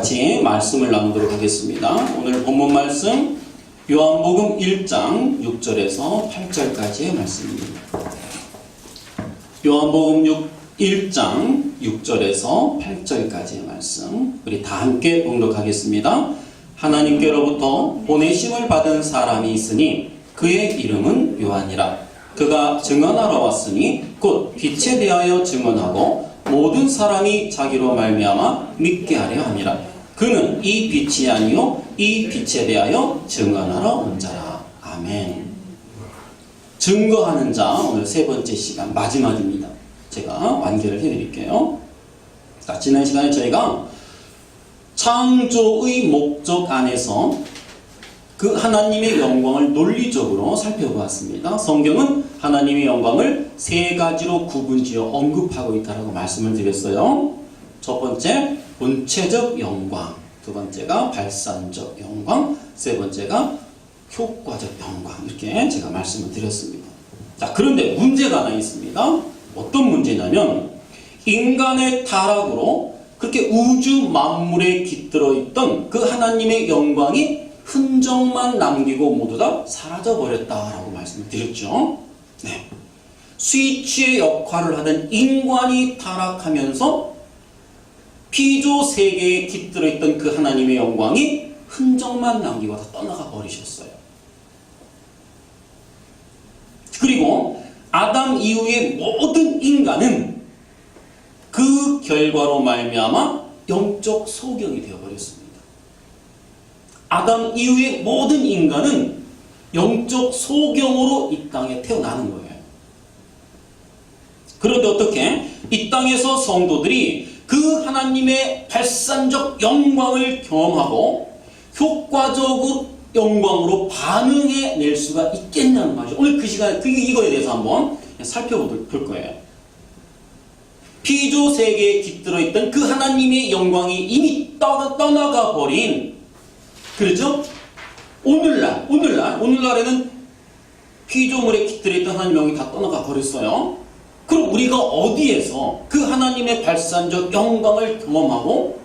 같이 말씀을 나누도록 하겠습니다. 오늘 본문 말씀 요한복음 1장 6절에서 8절까지의 말씀입니다. 요한복음 1장 6절에서 8절까지의 말씀 우리 다 함께 봉독하겠습니다. 하나님께로부터 보내심을 받은 사람이 있으니 그의 이름은 요한이라. 그가 증언하러 왔으니 곧 빛에 대하여 증언하고 모든 사람이 자기로 말미암아 믿게 하려 함이라. 그는 이 빛이 아니요 이 빛에 대하여 증언하러 온 자라. 아멘. 증거하는 자 오늘 세 번째 시간 마지막입니다. 제가 완결을 해드릴게요. 자, 지난 시간에 저희가 창조의 목적 안에서 그 하나님의 영광을 논리적으로 살펴보았습니다. 성경은 하나님의 영광을 세 가지로 구분지어 언급하고 있다고 말씀을 드렸어요. 첫 번째, 본체적 영광. 두 번째가 발산적 영광. 세 번째가 효과적 영광. 이렇게 제가 말씀을 드렸습니다. 자, 그런데 문제가 하나 있습니다. 어떤 문제냐면 인간의 타락으로 그렇게 우주 만물에 깃들어 있던 그 하나님의 영광이 흔적만 남기고 모두 다 사라져버렸다라고 말씀을 드렸죠. 네. 스위치의 역할을 하던 인간이 타락하면서 피조 세계에 깃들어 있던 그 하나님의 영광이 흔적만 남기고 다 떠나가 버리셨어요. 그리고 아담 이후의 모든 인간은 그 결과로 말미암아 영적 소경이 되어버렸습니다. 아담 이후의 모든 인간은 영적 소경으로 이 땅에 태어나는 거예요. 그런데 어떻게 이 땅에서 성도들이 그 하나님의 발산적 영광을 경험하고 효과적으로 영광으로 반응해낼 수가 있겠냐는 말이죠. 오늘 그 시간에 이거에 대해서 한번 살펴볼 거예요. 피조 세계에 깃들어 있던 그 하나님의 영광이 이미 떠나가 버린, 그렇죠? 오늘날에는 피조물에 깃들어 있던 하나님의 영광이 다 떠나가 버렸어요. 그럼 우리가 어디에서 그 하나님의 발산적 영광을 경험하고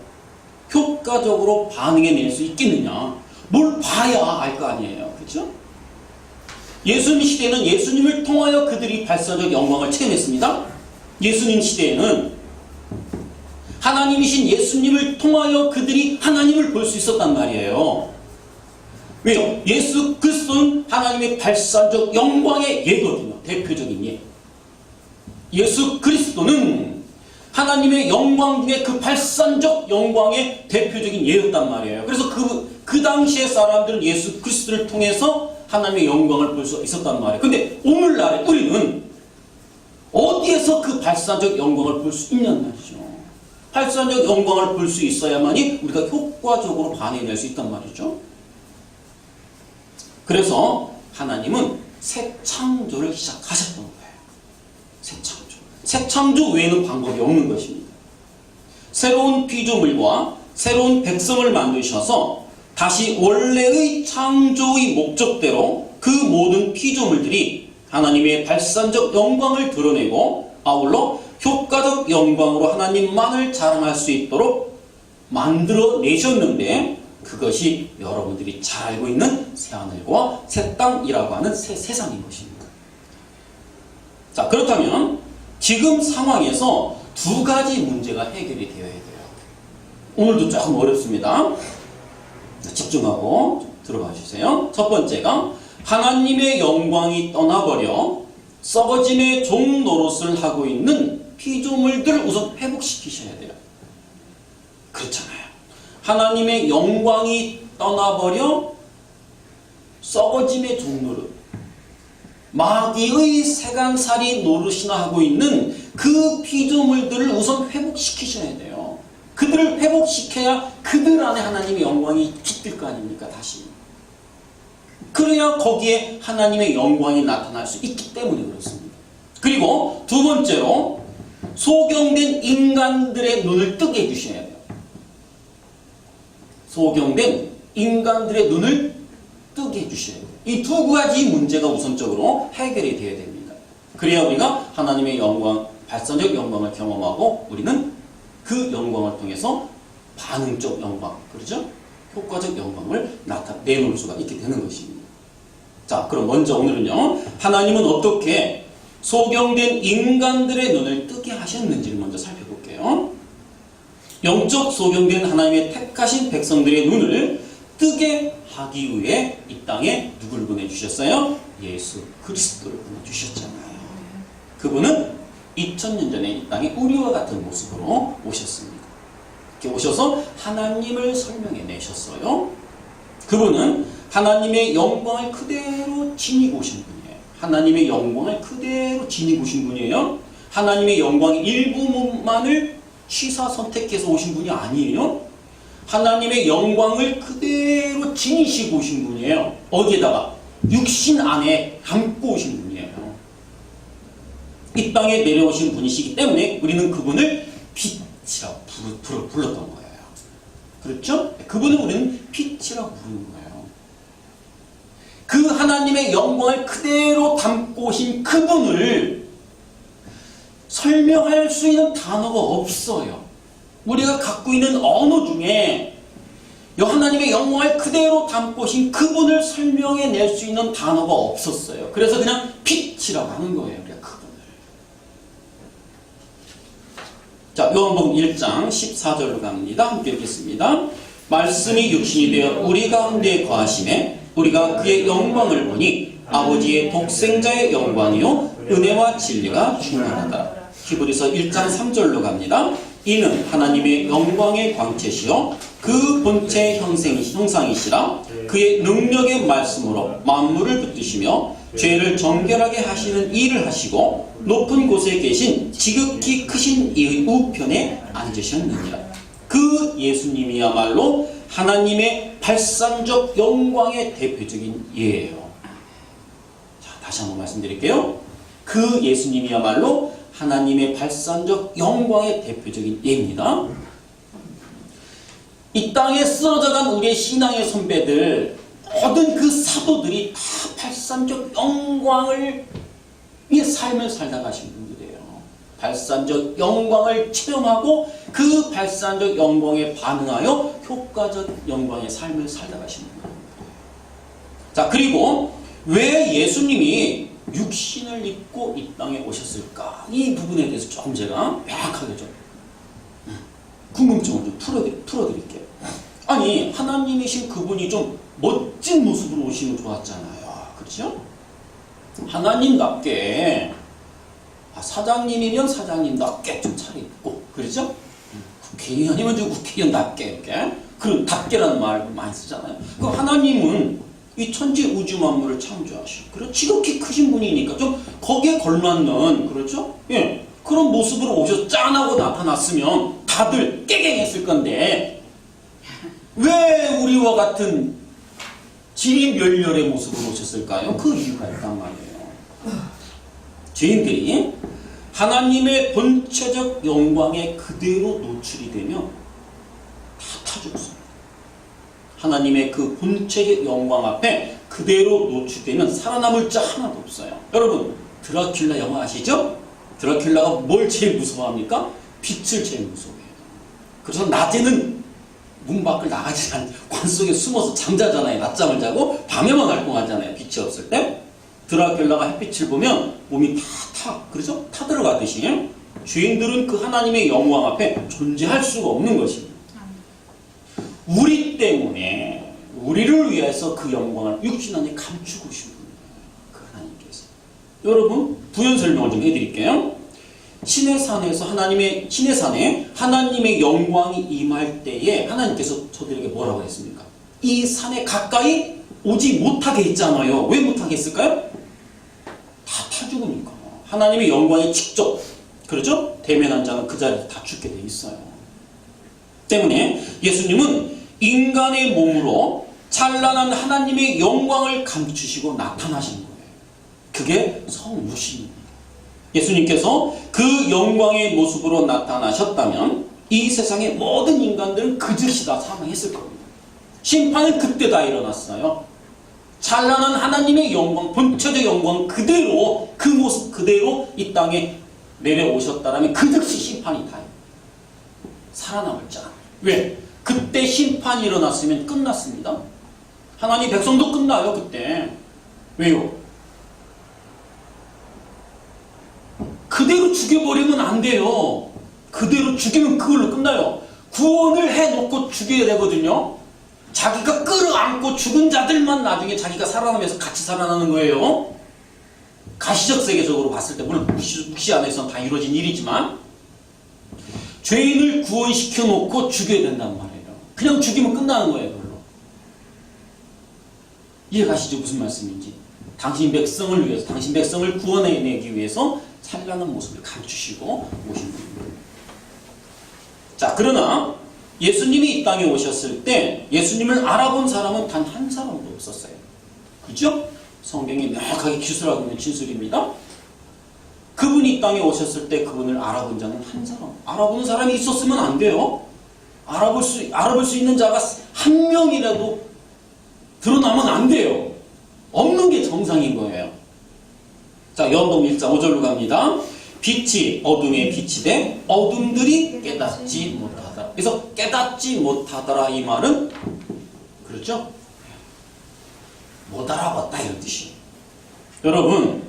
효과적으로 반응해낼 수 있겠느냐? 뭘 봐야 알 거 아니에요. 그렇죠? 예수님 시대에는 예수님을 통하여 그들이 발산적 영광을 체험했습니다. 예수님 시대에는 하나님이신 예수님을 통하여 그들이 하나님을 볼 수 있었단 말이에요. 왜요? 예수 그리스도는 하나님의 발산적 영광의 예거든요. 대표적인 예. 예수 그리스도는 하나님의 영광 중에 그 발산적 영광의 대표적인 예였단 말이에요. 그래서 그 당시의 사람들은 예수 그리스도를 통해서 하나님의 영광을 볼 수 있었단 말이에요. 근데 오늘날에 우리는 어디에서 그 발산적 영광을 볼 수 있냐는 말이죠. 발산적 영광을 볼 수 있어야만이 우리가 효과적으로 반응해낼 수 있단 말이죠. 그래서 하나님은 새 창조를 시작하셨던 거예요. 새 창조. 새 창조 외에는 방법이 없는 것입니다. 새로운 피조물과 새로운 백성을 만드셔서 다시 원래의 창조의 목적대로 그 모든 피조물들이 하나님의 발산적 영광을 드러내고 아울러 효과적 영광으로 하나님만을 자랑할 수 있도록 만들어내셨는데 그것이 여러분들이 잘 알고 있는 새하늘과 새 땅이라고 하는 새 세상인 것입니다. 자, 그렇다면 지금 상황에서 두 가지 문제가 해결이 되어야 돼요. 오늘도 조금 어렵습니다. 집중하고 들어봐 주세요. 첫 번째가 하나님의 영광이 떠나버려 썩어짐의 종 노릇을 하고 있는 피조물들을 우선 회복시키셔야 돼요. 그렇잖아요. 하나님의 영광이 떠나버려 썩어짐의 종 노릇, 마귀의 세간살이 노릇이나 하고 있는 그 피조물들을 우선 회복시키셔야 돼요. 그들을 회복시켜야 그들 안에 하나님의 영광이 깃들 거 아닙니까? 다시. 그래야 거기에 하나님의 영광이 나타날 수 있기 때문에 그렇습니다. 그리고 두 번째로 소경된 인간들의 눈을 뜨게 해주셔야 돼요. 소경된 인간들의 눈을 뜨게 해주셔야 돼요. 이 두 가지 문제가 우선적으로 해결이 되어야 됩니다. 그래야 우리가 하나님의 영광, 발산적 영광을 경험하고 우리는 그 영광을 통해서 반응적 영광, 그렇죠? 효과적 영광을 내놓을 수가 있게 되는 것입니다. 자, 그럼 먼저 오늘은요, 하나님은 어떻게 소경된 인간들의 눈을 뜨게 하셨는지를 먼저 살펴볼게요. 영적 소경된 하나님의 택하신 백성들의 눈을 뜨게 하기 위해 이 땅에 누구를 보내주셨어요? 예수 그리스도를 보내주셨잖아요. 그분은 2000년 전에 이 땅에 우리와 같은 모습으로 오셨습니다. 이렇게 오셔서 하나님을 설명해 내셨어요. 그분은 하나님의 영광을 그대로 지니고 오신 분이에요. 하나님의 영광을 그대로 지니고 오신 분이에요. 하나님의 영광의 일부분만을 취사 선택해서 오신 분이 아니에요. 하나님의 영광을 그대로 지니시고 오신 분이에요. 어디에다가? 육신 안에 담고 오신 분이에요. 이 땅에 내려오신 분이시기 때문에 우리는 그분을 빛이라고 불렀던 거예요. 그렇죠? 그분을 우리는 빛이라고 부르는 거예요. 그 하나님의 영광을 그대로 담고 오신 그분을 설명할 수 있는 단어가 없어요. 우리가 갖고 있는 언어 중에 하나님의 영광을 그대로 담고 오신 그분을 설명해 낼 수 있는 단어가 없었어요. 그래서 그냥 빛이라고 하는 거예요. 우리가 그분을. 자, 요한복음 1장 14절로 갑니다. 함께 읽겠습니다. 말씀이 육신이 되어 우리 가운데 거하심에 우리가 그의 영광을 보니 아버지의 독생자의 영광이요 은혜와 진리가 충만하다. 히브리서 1장 3절로 갑니다. 이는 하나님의 영광의 광채시요 그 본체의 형상이시라 그의 능력의 말씀으로 만물을 붙드시며 죄를 정결하게 하시는 일을 하시고 높은 곳에 계신 지극히 크신 이의 우편에 앉으셨느니라. 그 예수님이야말로 하나님의 발상적 영광의 대표적인 예예요. 자, 다시 한번 말씀드릴게요. 그 예수님이야말로 하나님의 발상적 영광의 대표적인 예입니다. 이 땅에 쓰러져간 우리의 신앙의 선배들, 모든 그 사도들이 다 발상적 영광을 위해 삶을 살다 가신 분들이에요. 발상적 영광을 체험하고 그 발상적 영광에 반응하여 효과적 영광의 삶을 살다 가신 분들이에요. 자, 그리고 왜 예수님이 육신을 입고 이 땅에 오셨을까? 이 부분에 대해서 조금 제가 명확하게 좀 궁금증을 좀 풀어드릴게요. 아니, 하나님이신 그분이 좀 멋진 모습으로 오시면 좋았잖아요. 그렇죠? 하나님답게, 사장님이면 사장님답게 좀 차려입고, 그렇죠? 국회의원이면 좀 국회의원답게, 이렇게. 그런 답게라는 말 많이 쓰잖아요. 그 하나님은 이 천지 우주 만물을 창조하시고, 그리고 지극히 크신 분이니까 좀 거기에 걸맞는, 그렇죠? 예. 그런 모습으로 오셔서 짠하고 나타났으면 다들 깨갱했을 건데, 왜 우리와 같은 지인멸렬의 모습으로 오셨을까요? 그 이유가 있단 말이에요. 죄인들이 하나님의 본체적 영광에 그대로 노출이 되면 다 타죽습니다. 하나님의 그 본체적 영광 앞에 그대로 노출되면 살아남을 자 하나도 없어요. 여러분, 드라큘라 영화 아시죠? 드라큘라가 뭘 제일 무서워합니까? 빛을 제일 무서워해요. 그래서 낮에는 문 밖을 나가지 않고 관 속에 숨어서 잠자잖아요. 낮잠을 자고 밤에만 활동하잖아요. 빛이 없을 때. 드라큘라가 햇빛을 보면 몸이 타. 그렇죠? 타들어가듯이 죄인들은 그 하나님의 영광 앞에 존재할 수가 없는 것입니다. 우리 때문에 우리를 위해서 그 영광을 육신 안에 감추고 오신 분이에요. 그 하나님께서. 여러분, 부연 설명을 좀 해드릴게요. 신의 산에 하나님의 영광이 임할 때에 하나님께서 저들에게 뭐라고 했습니까? 이 산에 가까이 오지 못하게 했잖아요. 왜 못하게 했을까요? 다 타죽으니까. 하나님의 영광이 직접, 그렇죠? 대면한 자는 그 자리에서 다 죽게 돼 있어요. 때문에 예수님은 인간의 몸으로 찬란한 하나님의 영광을 감추시고 나타나신 거예요. 그게 성육신입니다. 예수님께서 그 영광의 모습으로 나타나셨다면 이 세상의 모든 인간들은 그 즉시 다 사망했을 겁니다. 심판은 그때 다 일어났어요. 찬란한 하나님의 영광, 본체적 영광 그대로, 그 모습 그대로 이 땅에 내려오셨다면 그 즉시 심판이 다 살아남을 자. 왜? 그때 심판이 일어났으면 끝났습니다. 하나님 백성도 끝나요, 그때. 왜요? 그대로 죽여버리면 안 돼요. 그대로 죽이면 그걸로 끝나요. 구원을 해놓고 죽여야 되거든요. 자기가 끌어안고 죽은 자들만 나중에 자기가 살아나면서 같이 살아나는 거예요. 가시적 세계적으로 봤을 때, 물론 묵시 안에서는 다 이루어진 일이지만, 죄인을 구원시켜 놓고 죽여야 된단 말이에요. 그냥 죽이면 끝나는 거예요, 그걸로. 이해가시죠? 무슨 말씀인지. 당신 백성을 위해서, 당신 백성을 구원해내기 위해서 찬란한 모습을 감추시고 오신 분입니다. 자, 그러나 예수님이 이 땅에 오셨을 때 예수님을 알아본 사람은 단 한 사람도 없었어요. 그죠? 성경이 명확하게 기술하고 있는 진술입니다. 그분이 이 땅에 오셨을 때 그분을 알아본 자는 한 사람. 알아보는 사람이 있었으면 안 돼요. 알아볼 수 있는 자가 한 명이라도 드러나면 안 돼요. 없는 게 정상인 거예요. 자, 요한복음 1장 5절로 갑니다. 빛이 어둠에 빛이 돼 어둠들이 깨닫지 못하더라. 그래서 깨닫지 못하더라 이 말은 그렇죠? 못 알아봤다 이런 뜻이에요. 여러분,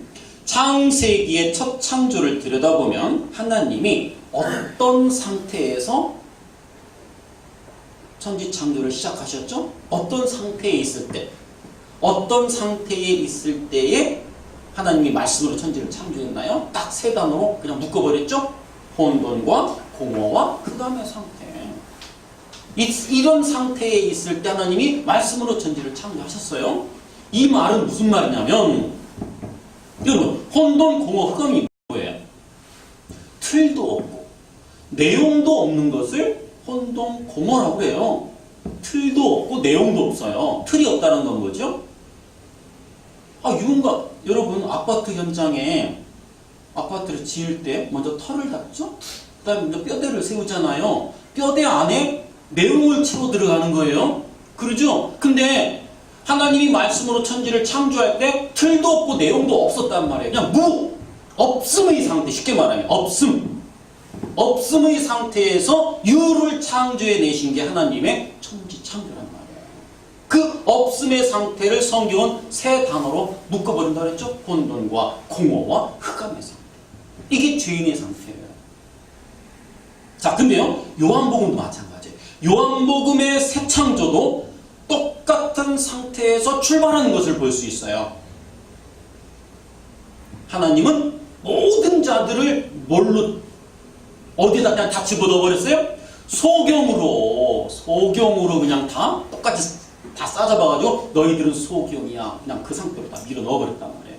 창세기의 첫 창조를 들여다보면 하나님이 어떤 상태에서 천지 창조를 시작하셨죠? 어떤 상태에 있을 때, 어떤 상태에 있을 때에 하나님이 말씀으로 천지를 창조했나요? 딱 세 단어로 그냥 묶어버렸죠? 혼돈과 공허와 흑암의 상태. 이런 상태에 있을 때 하나님이 말씀으로 천지를 창조하셨어요. 이 말은 무슨 말이냐면, 여러분, 혼돈, 공허, 흑암이 뭐예요? 틀도 없고 내용도 없는 것을 혼돈, 공허라고 해요. 틀도 없고 내용도 없어요. 틀이 없다는 건 뭐죠? 여러분, 아파트 현장에 아파트를 지을 때 먼저 털을 닦죠? 그 다음에 먼저 뼈대를 세우잖아요. 뼈대 안에 내용을 채워 들어가는 거예요. 그러죠? 근데 하나님이 말씀으로 천지를 창조할 때 틀도 없고 내용도 없었단 말이에요. 그냥 없음의 상태, 쉽게 말하면 없음의 상태에서 유를 창조해 내신 게 하나님의 천지 창조란 말이에요. 그 없음의 상태를 성경은 세 단어로 묶어버린다 그랬죠? 혼돈과 공허와 흑암의 상태. 이게 죄인의 상태예요. 자, 근데요, 요한복음도 마찬가지예요. 요한복음의 새 창조도 똑같은 상태에서 출발하는 것을 볼 수 있어요. 하나님은 모든 자들을 어디다 그냥 다 집어넣어버렸어요? 소경으로 그냥 다 똑같이 다 싸잡아가지고 너희들은 소경이야. 그냥 그 상태로 다 밀어 넣어버렸단 말이에요.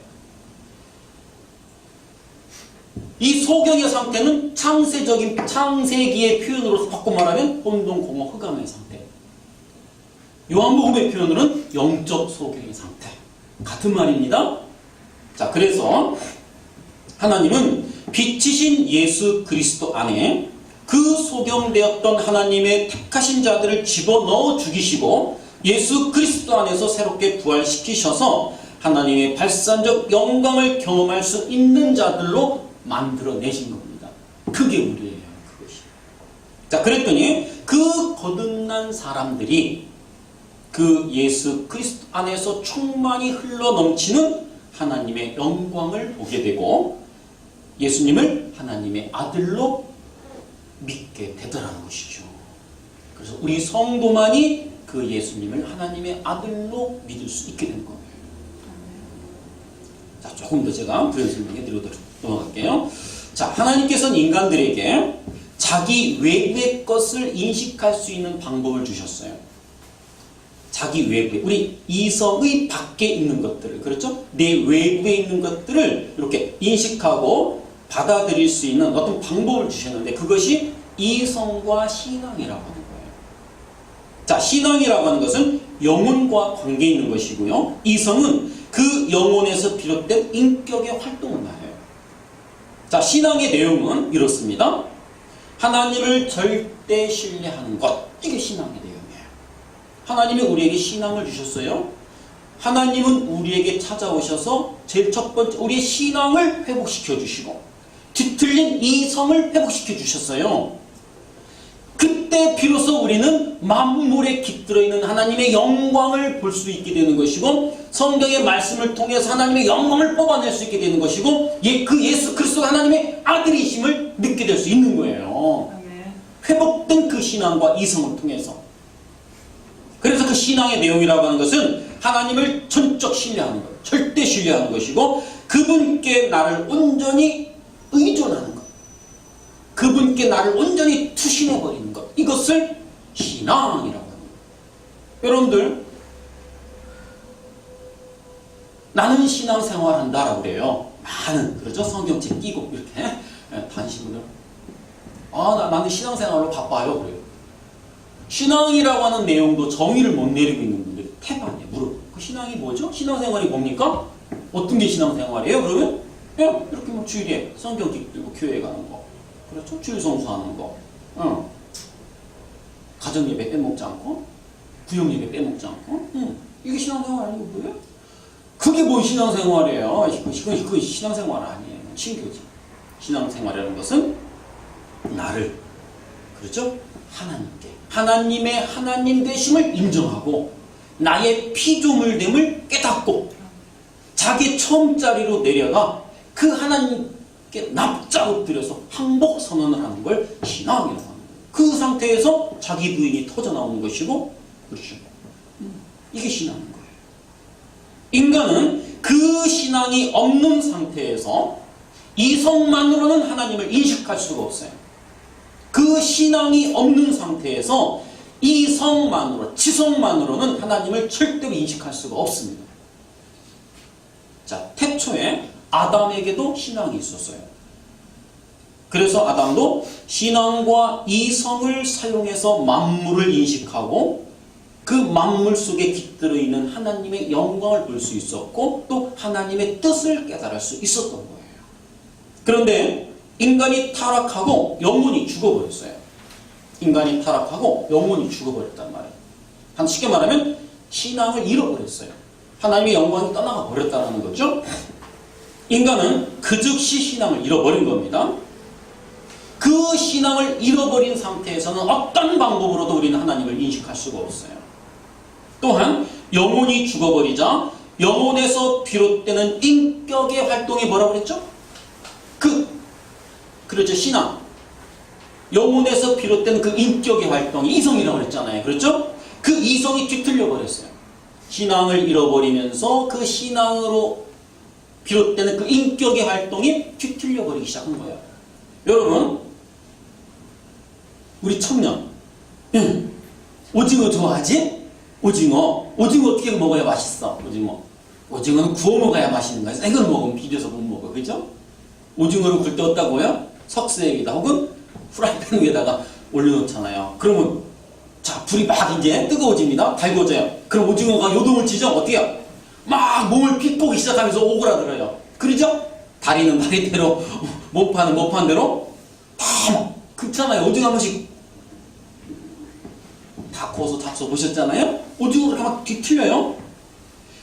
이 소경의 상태는 창세기의 표현으로 바꿔 말하면 혼돈, 공허, 흑암의 상태. 요한복음의 표현으로는 영적 소경의 상태. 같은 말입니다. 자, 그래서 하나님은 빛이신 예수 그리스도 안에 그 소경되었던 하나님의 택하신 자들을 집어넣어 죽이시고 예수 그리스도 안에서 새롭게 부활시키셔서 하나님의 발산적 영광을 경험할 수 있는 자들로 만들어내신 겁니다. 그게 우리예요. 그것이. 자, 그랬더니 그 거듭난 사람들이 그 예수 그리스도 안에서 충만히 흘러넘치는 하나님의 영광을 보게 되고 예수님을 하나님의 아들로 믿게 되더라는 것이죠. 그래서 우리 성도만이 그 예수님을 하나님의 아들로 믿을 수 있게 되는 겁니다. 자, 조금 더 제가 부연 설명해 드리도록 넘어갈게요. 자, 하나님께서는 인간들에게 자기 외부의 것을 인식할 수 있는 방법을 주셨어요. 자기 외부에, 우리 이성의 밖에 있는 것들을, 그렇죠? 내 외부에 있는 것들을 이렇게 인식하고 받아들일 수 있는 어떤 방법을 주셨는데 그것이 이성과 신앙이라고 하는 거예요. 자, 신앙이라고 하는 것은 영혼과 관계 있는 것이고요. 이성은 그 영혼에서 비롯된 인격의 활동을 말해요. 자, 신앙의 내용은 이렇습니다. 하나님을 절대 신뢰하는 것. 이게 신앙의 내용이에요. 하나님이 우리에게 신앙을 주셨어요. 하나님은 우리에게 찾아오셔서 제일 첫 번째 우리의 신앙을 회복시켜 주시고 뒤틀린 이성을 회복시켜 주셨어요. 그때 비로소 우리는 만물에 깃들어 있는 하나님의 영광을 볼 수 있게 되는 것이고, 성경의 말씀을 통해서 하나님의 영광을 뽑아낼 수 있게 되는 것이고, 그 예수 그리스도가 하나님의 아들이심을 느끼게 될 수 있는 거예요. 회복된 그 신앙과 이성을 통해서. 그래서 그 신앙의 내용이라고 하는 것은 하나님을 전적 신뢰하는 것, 절대 신뢰하는 것이고, 그분께 나를 온전히 의존하는 것, 그분께 나를 온전히 투신해버리는 것, 이것을 신앙이라고 합니다. 여러분들, 나는 신앙생활한다라고 그래요. 많은, 그렇죠? 성경책 끼고 이렇게 다니시는 분들, 나는 신앙생활로 바빠요, 그래요. 신앙이라고 하는 내용도 정의를 못 내리고 있는 분들이 태반이에요. 물어요. 그 신앙이 뭐죠? 신앙생활이 뭡니까? 어떤 게 신앙생활이에요? 그러면 이렇게 뭐 주일에 성경 읽고 교회 가는 거, 그렇죠? 주일 성수하는 거, 가정 예배 빼먹지 않고, 구역 예배 빼먹지 않고, 이게 신앙생활 아니고 뭐예요? 그게 뭔 신앙생활이에요? 그건 신앙생활 아니에요. 신교지. 신앙생활이라는 것은 나를, 그렇죠? 하나님께, 하나님의 하나님 되심을 인정하고, 나의 피조물됨을 깨닫고, 자기 처음자리로 내려가 그 하나님께 납작 엎드려서 항복 선언을 하는 걸 신앙이라고 합니다. 그 상태에서 자기 부인이 터져 나오는 것이고, 그렇죠? 이게 신앙인 거예요. 인간은 그 신앙이 없는 상태에서 이성만으로는 하나님을 인식할 수가 없어요. 그 신앙이 없는 상태에서 이성만으로, 지성만으로는 하나님을 절대로 인식할 수가 없습니다. 자, 태초에 아담에게도 신앙이 있었어요. 그래서 아담도 신앙과 이성을 사용해서 만물을 인식하고, 그 만물 속에 깃들어 있는 하나님의 영광을 볼 수 있었고, 또 하나님의 뜻을 깨달을 수 있었던 거예요. 그런데 인간이 타락하고 영혼이 죽어버렸어요. 인간이 타락하고 영혼이 죽어버렸단 말이에요. 쉽게 말하면 신앙을 잃어버렸어요. 하나님의 영광이 떠나가 버렸다는 거죠. 인간은 그 즉시 신앙을 잃어버린 겁니다. 그 신앙을 잃어버린 상태에서는 어떤 방법으로도 우리는 하나님을 인식할 수가 없어요. 또한 영혼이 죽어버리자 영혼에서 비롯되는 인격의 활동이 뭐라고 그랬죠? 그렇죠, 신앙. 영혼에서 비롯되는 그 인격의 활동이 이성이라고 그랬잖아요. 그렇죠? 그 이성이 뒤틀려 버렸어요. 신앙을 잃어버리면서 그 신앙으로 비롯되는 그 인격의 활동이 뒤틀려 버리기 시작한 거예요. 여러분, 우리 청년, 오징어 좋아하지? 오징어 어떻게 먹어야 맛있어? 오징어는 구워 먹어야 맛있는 거야. 생으로 먹으면 비려서 못 먹어. 그죠? 오징어를 굴 때 어떠고요? 석쇠에다 혹은 프라이팬 위에다가 올려놓잖아요. 그러면 자, 불이 막 이제 뜨거워집니다. 달궈져요. 그럼 오징어가 요동을 치죠? 어떻게 해요? 막 몸을 빗보기 시작하면서 오그라들어요. 그러죠? 다리는 다리대로, 모파는 모파대로 다 그렇잖아요. 오징어 한 번씩 다 구워서 잡숴 보셨잖아요? 오징어가 이렇게 막 뒤틀려요.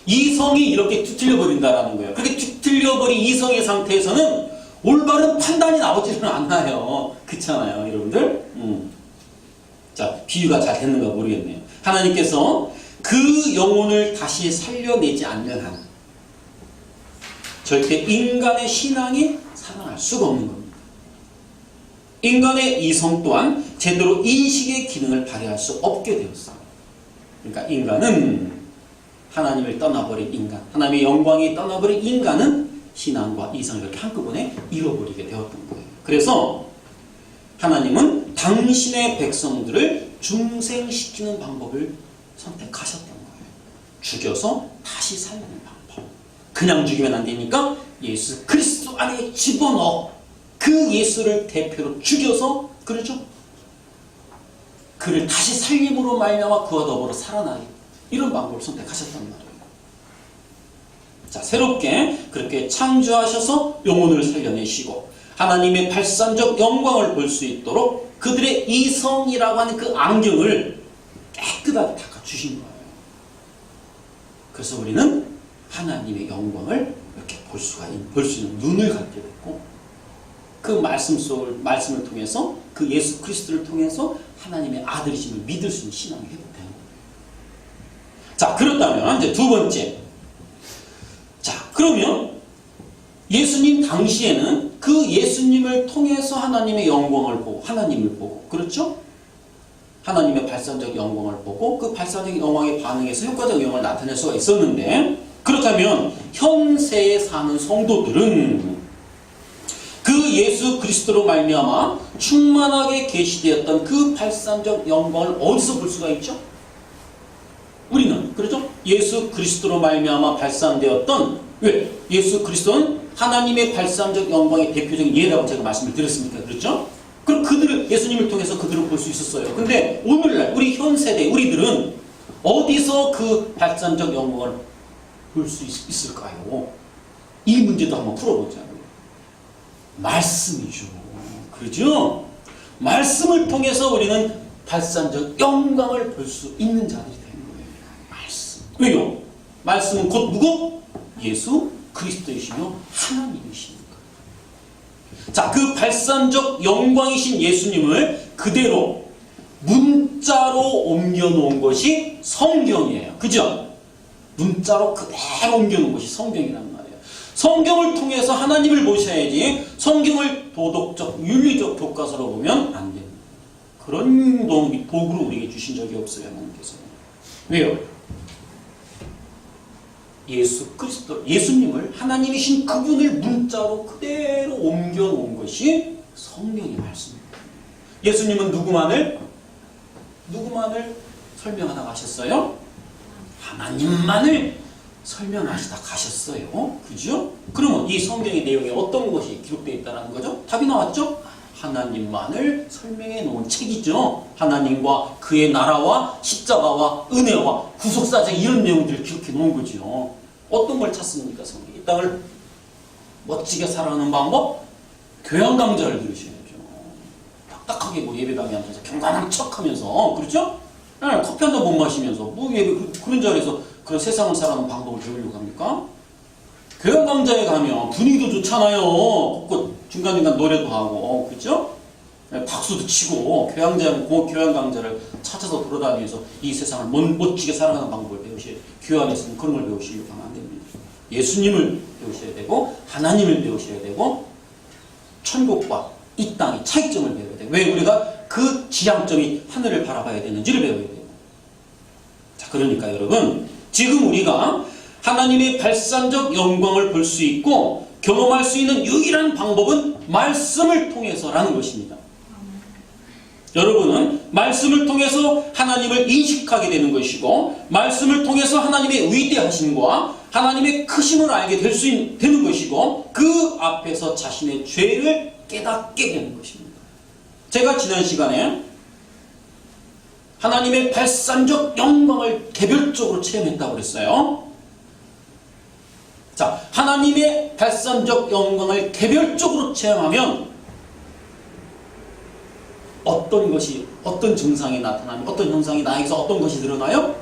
이성이 이렇게 뒤틀려 버린다라는 거예요. 그렇게 뒤틀려 버린 이성의 상태에서는 올바른 판단이 나오지는 않아요. 그렇잖아요, 여러분들? 자, 비유가 잘 됐는가 모르겠네요. 하나님께서 그 영혼을 다시 살려내지 않는 한 절대 인간의 신앙이 살아날 수가 없는 겁니다. 인간의 이성 또한 제대로 인식의 기능을 발휘할 수 없게 되었어요. 그러니까 인간은, 하나님을 떠나버린 인간, 하나님의 영광이 떠나버린 인간은 신앙과 이성을 이렇게 한꺼번에 잃어버리게 되었던 거예요. 그래서 하나님은 당신의 백성들을 중생시키는 방법을 선택하셨던 거예요. 죽여서 다시 살리는 방법. 그냥 죽이면 안 되니까 예수 그리스도 안에 집어넣어 그 예수를 대표로 죽여서, 그렇죠? 그를 다시 살림으로 말미암아 그와 더불어 살아나게, 이런 방법을 선택하셨단 말이에요. 자, 새롭게 그렇게 창조하셔서 영혼을 살려내시고 하나님의 발산적 영광을 볼 수 있도록 그들의 이성이라고 하는 그 안경을 깨끗하게 닦아주신 거예요. 그래서 우리는 하나님의 영광을 이렇게 볼 수 있는 눈을 갖게 됐고, 그 말씀을 통해서, 그 예수 그리스도를 통해서 하나님의 아들이심을 믿을 수 있는 신앙이 회복되는 거예요. 자, 그렇다면 이제 두 번째. 자, 그러면 예수님 당시에는 그 예수님을 통해서 하나님의 영광을 보고, 하나님을 보고, 그렇죠? 하나님의 발산적 영광을 보고 그 발산적 영광에 반응해서 효과적 영광을 나타낼 수가 있었는데, 그렇다면 현세에 사는 성도들은 그 예수 그리스도로 말미암아 충만하게 계시되었던 그 발산적 영광을 어디서 볼 수가 있죠? 우리는, 그렇죠? 예수 그리스도로 말미암아 발산되었던, 왜? 예수 그리스도는 하나님의 발산적 영광의 대표적인 예라고 제가 말씀을 드렸으니까, 그렇죠? 그럼 그들을, 예수님을 통해서 그들을 볼 수 있었어요. 근데 오늘날 우리 현 세대 우리들은 어디서 그 발산적 영광을 볼 수 있을까요? 이 문제도 한번 풀어보자고요. 말씀이죠. 그렇죠? 말씀을 통해서 우리는 발산적 영광을 볼 수 있는 자들이 되는 거예요. 말씀. 왜요? 말씀은 곧 누구? 예수 그리스도이시며 하나님이시니까. 자, 그 발산적 영광이신 예수님을 그대로 문자로 옮겨놓은 것이 성경이에요. 그죠? 문자로 그대로 옮겨놓은 것이 성경이란 말이에요. 성경을 통해서 하나님을 보셔야지 성경을 도덕적, 윤리적 교과서로 보면 안 됩니다. 그런 도구를 우리에게 주신 적이 없어요, 하나님께서. 왜요? 예수 그리스도, 예수님을, 하나님이신 그분을 문자로 그대로 옮겨놓은 것이 성경의 말씀입니다. 예수님은 누구만을 설명하다 가셨어요? 하나님만을 설명하시다 가셨어요. 그죠? 그러면 이 성경의 내용에 어떤 것이 기록되어 있다는 거죠? 답이 나왔죠? 하나님만을 설명해 놓은 책이죠. 하나님과 그의 나라와 십자가와 은혜와 구속사적 이런 내용들을 기록해 놓은 거죠. 어떤 걸 찾습니까? 성경이. 이 땅을 멋지게 살아가는 방법? 교양 강좌를 들으셔야죠. 딱딱하게 뭐 예배당에 앉아서 경건한 척하면서, 그렇죠? 커피 한 잔 못 마시면서 뭐 예배 그런 자리에서 그런 세상을 살아가는 방법을 배우려고 합니까? 교양 강좌에 가면 분위기도 좋잖아요. 그 중간중간 노래도 하고, 그렇죠? 박수도 치고 교양 강좌를 찾아서 돌아다니면서 이 세상을 멋지게 살아가는 방법을 배우셔야 돼요. 교환에서는 그런 걸 배우시려고 하면 안 됩니다. 예수님을 배우셔야 되고 하나님을 배우셔야 되고 천국과 이 땅의 차이점을 배워야 돼요. 왜 우리가 그 지향점이 하늘을 바라봐야 되는지를 배워야 돼요. 자, 그러니까 여러분, 지금 우리가 하나님의 발산적 영광을 볼 수 있고 경험할 수 있는 유일한 방법은 말씀을 통해서라는 것입니다. 여러분은 말씀을 통해서 하나님을 인식하게 되는 것이고, 말씀을 통해서 하나님의 위대하심과 하나님의 크심을 알게 되는 것이고, 그 앞에서 자신의 죄를 깨닫게 되는 것입니다. 제가 지난 시간에 하나님의 발산적 영광을 개별적으로 체험했다고 그랬어요. 자, 하나님의 발산적 영광을 개별적으로 체험하면 어떤 증상이 나타나면, 어떤 현상이 나에게서 어떤 것이 드러나요?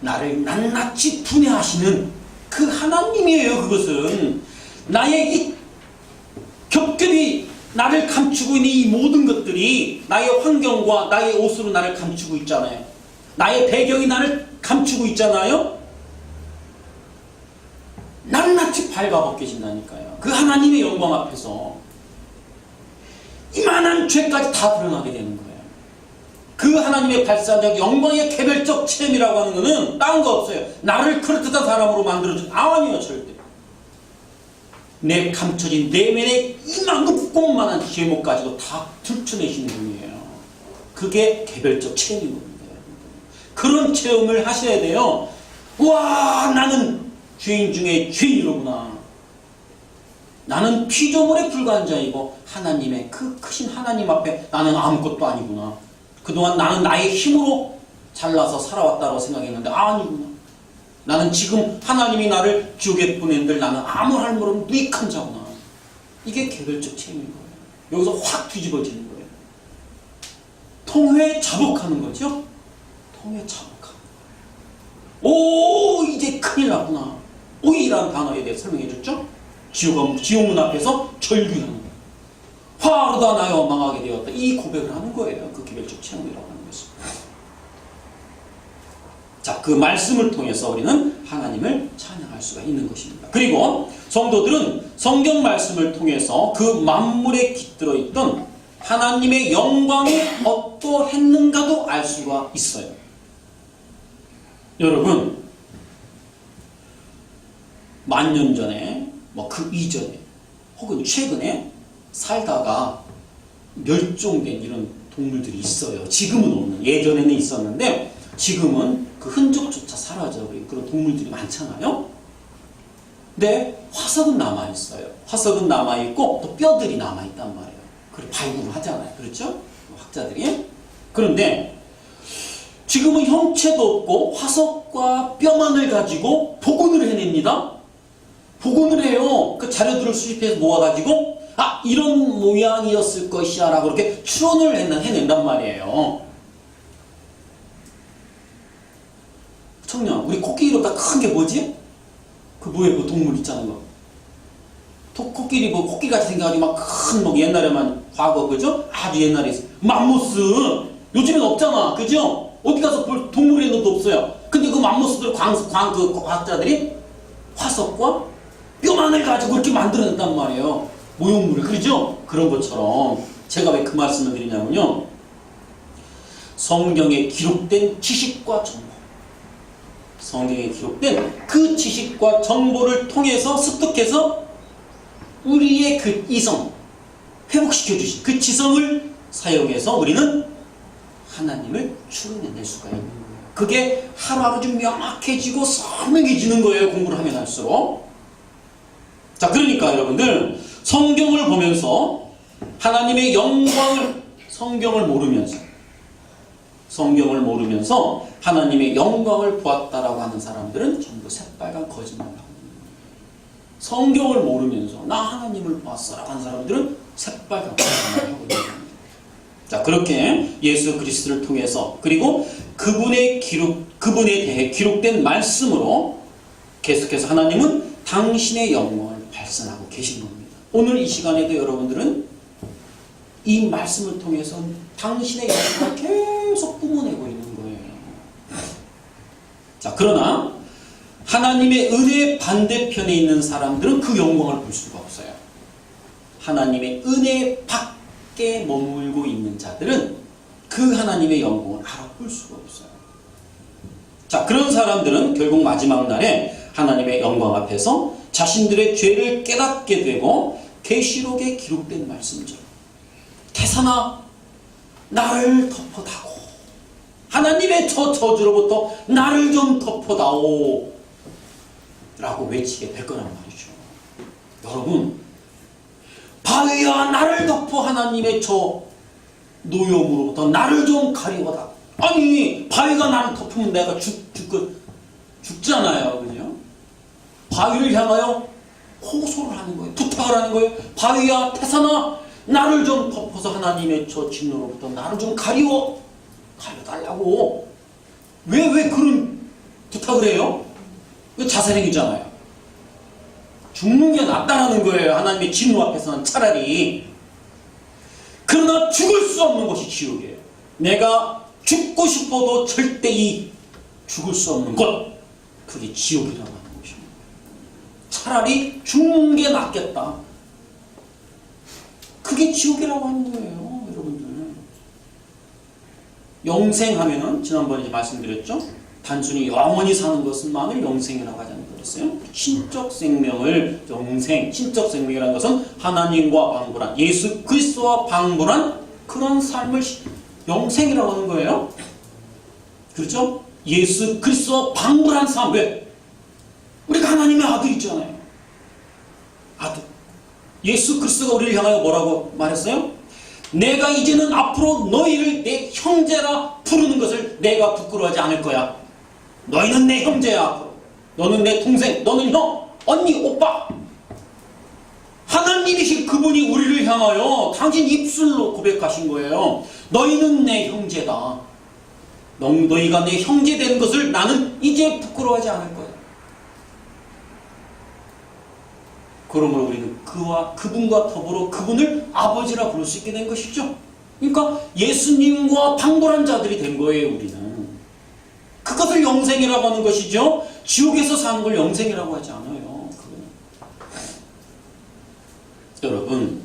나를 낱낱이 분해하시는 그 하나님이에요. 그것은 나의 이 겹겹이 나를 감추고 있는 이 모든 것들이 나의 환경과 나의 옷으로 나를 감추고 있잖아요. 나의 배경이 나를 감추고 있잖아요. 낱낱이 발가벗겨진다니까요. 그 하나님의 영광 앞에서 이만한 죄까지 다 드러나게 되는 거예요. 그 하나님의 발산적 영광의 개별적 체험이라고 하는 것은 다른 거 없어요. 나를 그럴듯한 사람으로 만들어준, 아니요, 절대. 내 감춰진 내면의 이만큼 꽁만한 제목까지도 다 들춰내시는 분이에요. 그게 개별적 체험인 겁니다. 그런 체험을 하셔야 돼요. 와, 나는 죄인 중에 죄인이로구나. 나는 피조물에 불과한 자이고 하나님의 그 크신 하나님 앞에 나는 아무것도 아니구나. 그동안 나는 나의 힘으로 잘나서 살아왔다고 생각했는데 아니구나. 나는 지금 하나님이 나를 지옥에 보낸들 나는 아무 할 말 없는 무익한 자구나. 이게 개별적 체험인 거예요. 여기서 확 뒤집어지는 거예요. 통회 자복하는 거죠. 통회 자복하는 거예요. 오, 이제 큰일 났구나. 오이라는 단어에 대해 설명해 줬죠. 지옥문 앞에서 절규하는 거예요. 바로 다 나여 망하게 되었다. 이 고백을 하는 거예요. 그 개별적 체험이라고 하는 것입니다. 자, 그 말씀을 통해서 우리는 하나님을 찬양할 수가 있는 것입니다. 그리고 성도들은 성경 말씀을 통해서 그 만물에 깃들어 있던 하나님의 영광이 어떠했는가도 알 수가 있어요. 여러분, 만년 전에, 뭐 그 이전에, 혹은 최근에 살다가 멸종된 이런 동물들이 있어요. 지금은 없는, 예전에는 있었는데 지금은 그 흔적조차 사라져버린 그런 동물들이 많잖아요. 근데 화석은 남아있어요. 화석은 남아있고 또 뼈들이 남아있단 말이에요. 그걸 발굴을 하잖아요. 그렇죠? 학자들이. 그런데 지금은 형체도 없고 화석과 뼈만을 가지고 복원을 해냅니다. 복원을 해요. 그 자료들을 수집해서 모아가지고 이런 모양이었을 것이야 라고 이렇게 추론을 해낸단 말이에요. 청년, 우리 코끼리보다 큰 게 뭐지? 그 뭐예요? 그 동물 있잖아요. 코끼리 코끼리같이 생겨가지고 막 큰 옛날에만 과거 그죠? 아주 옛날에 있어. 맘모스. 요즘엔 없잖아. 그죠? 어디 가서 볼 동물의 놈도 없어요. 근데 그 맘모스들 그 과학자들이 화석과 뼈만을 가지고 이렇게 만들어냈단 말이에요. 모형물을. 그러죠? 그런 것처럼 제가 왜 그 말씀을 드리냐면요. 성경에 기록된 지식과 정보. 성경에 기록된 그 지식과 정보를 통해서 습득해서 우리의 그 이성, 회복시켜 주신 그 지성을 사용해서 우리는 하나님을 추론해낼 수가 있는 거예요. 그게 하루하루 좀 명확해지고 선명해지는 거예요. 공부를 하면 할수록. 자, 그러니까 여러분들 성경을 보면서 하나님의 영광을 성경을 모르면서 하나님의 영광을 보았다라고 하는 사람들은 전부 새빨간 거짓말을 하고 있는 거예요. 성경을 모르면서 나 하나님을 보았어라고 하는 사람들은 새빨간 거짓말을 하고 있는 겁니다. 자, 그렇게 예수 그리스도를 통해서 그리고 그분에 대해 기록된 말씀으로 계속해서 하나님은 당신의 영광을 발산하고 계신 겁니다. 오늘 이 시간에도 여러분들은 이 말씀을 통해서 당신의 영광을 계속 뿜어내고 있는 거예요. 자, 그러나 하나님의 은혜 반대편에 있는 사람들은 그 영광을 볼 수가 없어요. 하나님의 은혜 밖에 머물고 있는 자들은 그 하나님의 영광을 알아볼 수가 없어요. 자, 그런 사람들은 결국 마지막 날에 하나님의 영광 앞에서 자신들의 죄를 깨닫게 되고 계시록에 기록된 말씀처럼 태산아 나를 덮어다오, 하나님의 저 저주로부터 나를 좀 덮어다오 라고 외치게 될 거란 말이죠. 여러분, 바위야 나를 덮어 하나님의 저 노염으로부터 나를 좀 가리워다. 아니 바위가 나를 덮으면 내가 죽잖아요. 그죠? 바위를 향하여 호소를 하는 거예요. 부탁을 하는 거예요. 바위야 태산아 나를 좀 덮어서 하나님의 저 진노로부터 나를 좀 가려달라고. 왜 그런 부탁을 해요? 그 자살행위잖아요. 죽는 게 낫다라는 거예요. 하나님의 진노 앞에서는 차라리. 그러나 죽을 수 없는 것이 지옥이에요. 내가 죽고 싶어도 절대 이 죽을 수 없는 것, 그게 지옥이라고 하는 것입니다. 차라리 죽는 게 낫겠다. 그게 지옥이라고 하는 거예요, 여러분들. 영생하면은 지난번에 말씀드렸죠. 단순히 영원히 사는 것만을 영생이라고 하지 않는 거였어요. 신적 생명을 신적 생명이라는 것은 하나님과 방불한 예수 그리스도와 방불한 그런 삶을 영생이라고 하는 거예요. 그렇죠? 예수 그리스도와 방불한 삶. 왜? 우리가 하나님의 아들 있잖아요. 아들. 예수 그리스도가 우리를 향하여 뭐라고 말했어요? 내가 이제는 앞으로 너희를 내 형제라 부르는 것을 내가 부끄러워하지 않을 거야. 너희는 내 형제야. 앞으로. 너는 내 동생, 너는 형, 언니, 오빠. 하나님이신 그분이 우리를 향하여 당신 입술로 고백하신 거예요. 너희는 내 형제다. 너희가 내 형제 된 것을 나는 이제 부끄러워하지 않을 거야. 그러므로 우리는 그분과 더불어 그분을 아버지라 부를 수 있게 된 것이죠. 그러니까 예수님과 방불한 자들이 된 거예요, 우리는. 그것을 영생이라고 하는 것이죠. 지옥에서 사는 걸 영생이라고 하지 않아요. 여러분,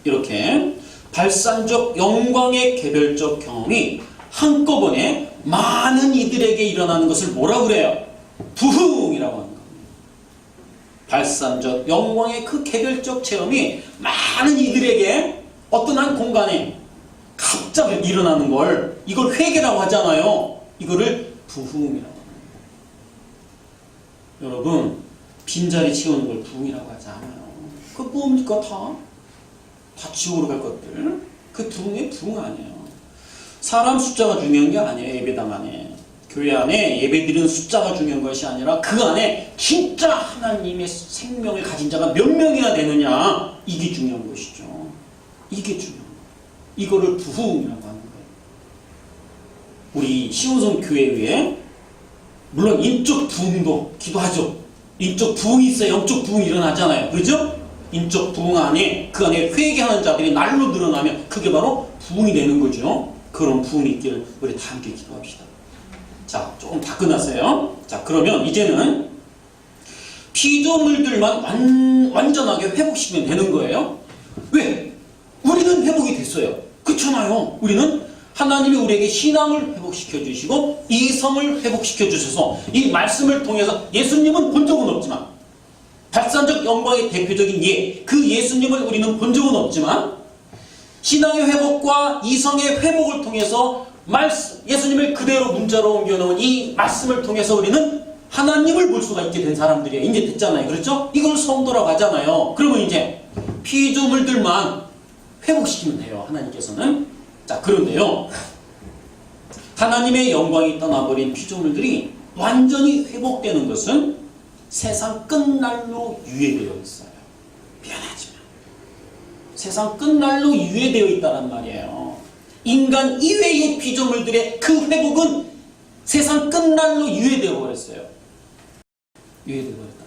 이렇게 발산적 영광의 개별적 경험이 한꺼번에 많은 이들에게 일어나는 것을 뭐라 그래요? 부흥이라고 하는 겁니다. 발산적 영광의 그 개별적 체험이 많은 이들에게 어떤 한 공간에 갑자기 일어나는 걸, 이걸 회개라고 하잖아요. 이거를 부흥이라고 합니다. 여러분, 빈자리 채우는 걸 부흥이라고 하지 않아요. 그거 뭡니까? 다 지옥으로 갈 것들. 그 부흥 아니에요. 사람 숫자가 중요한 게 아니에요. 예배당 안에. 교회 안에 예배드리는 숫자가 중요한 것이 아니라 그 안에 진짜 하나님의 생명을 가진 자가 몇 명이나 되느냐, 이게 중요한 것이죠. 이게 중요한 거예요. 이거를 부흥이라고 하는 거예요. 우리 시온성 교회에 물론 인적 부흥도 기도하죠. 인적 부흥이 있어야 영적 부흥이 일어나잖아요. 그렇죠? 인적 부흥 안에 그 안에 회개하는 자들이 날로 늘어나면 그게 바로 부흥이 되는 거죠. 그런 부흥이 있기를 우리 다 함께 기도합시다. 자, 조금 다 끝났어요. 자, 그러면 이제는 피조물들만 완전하게 회복시키면 되는 거예요. 왜? 우리는 회복이 됐어요. 그렇잖아요. 우리는 하나님이 우리에게 신앙을 회복시켜 주시고 이성을 회복시켜 주셔서 이 말씀을 통해서 예수님은 본 적은 없지만 발산적 영광의 대표적인 그 예수님을 우리는 본 적은 없지만 신앙의 회복과 이성의 회복을 통해서 예수님을 그대로 문자로 옮겨놓은 이 말씀을 통해서 우리는 하나님을 볼 수가 있게 된 사람들이에요. 이제 됐잖아요. 그렇죠? 이걸 성도라고 하잖아요. 그러면 이제 피조물들만 회복시키면 돼요. 하나님께서는. 자, 그런데요. 하나님의 영광이 떠나버린 피조물들이 완전히 회복되는 것은 세상 끝날로 유예되어 있어요. 미안하지만 세상 끝날로 유예되어 있다는 말이에요. 인간 이외의 피조물들의 그 회복은 세상 끝날로 유예되어 버렸어요. 유예되어 버렸다.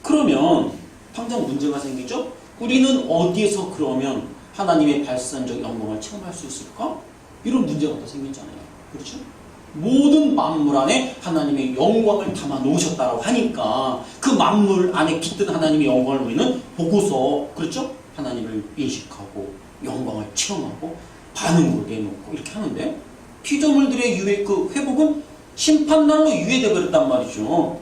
그러면 당장 문제가 생기죠? 우리는 어디에서 그러면 하나님의 발산적 영광을 체험할 수 있을까? 이런 문제가 또 생기잖아요. 그렇죠? 모든 만물 안에 하나님의 영광을 담아 놓으셨다고 하니까 그 만물 안에 깃든 하나님의 영광을 우리는 보고서, 그렇죠? 하나님을 인식하고 영광을 체험하고 반응으로 내놓고 이렇게 하는데 피조물들의 그 회복은 심판날로 유예되어 버렸단 말이죠.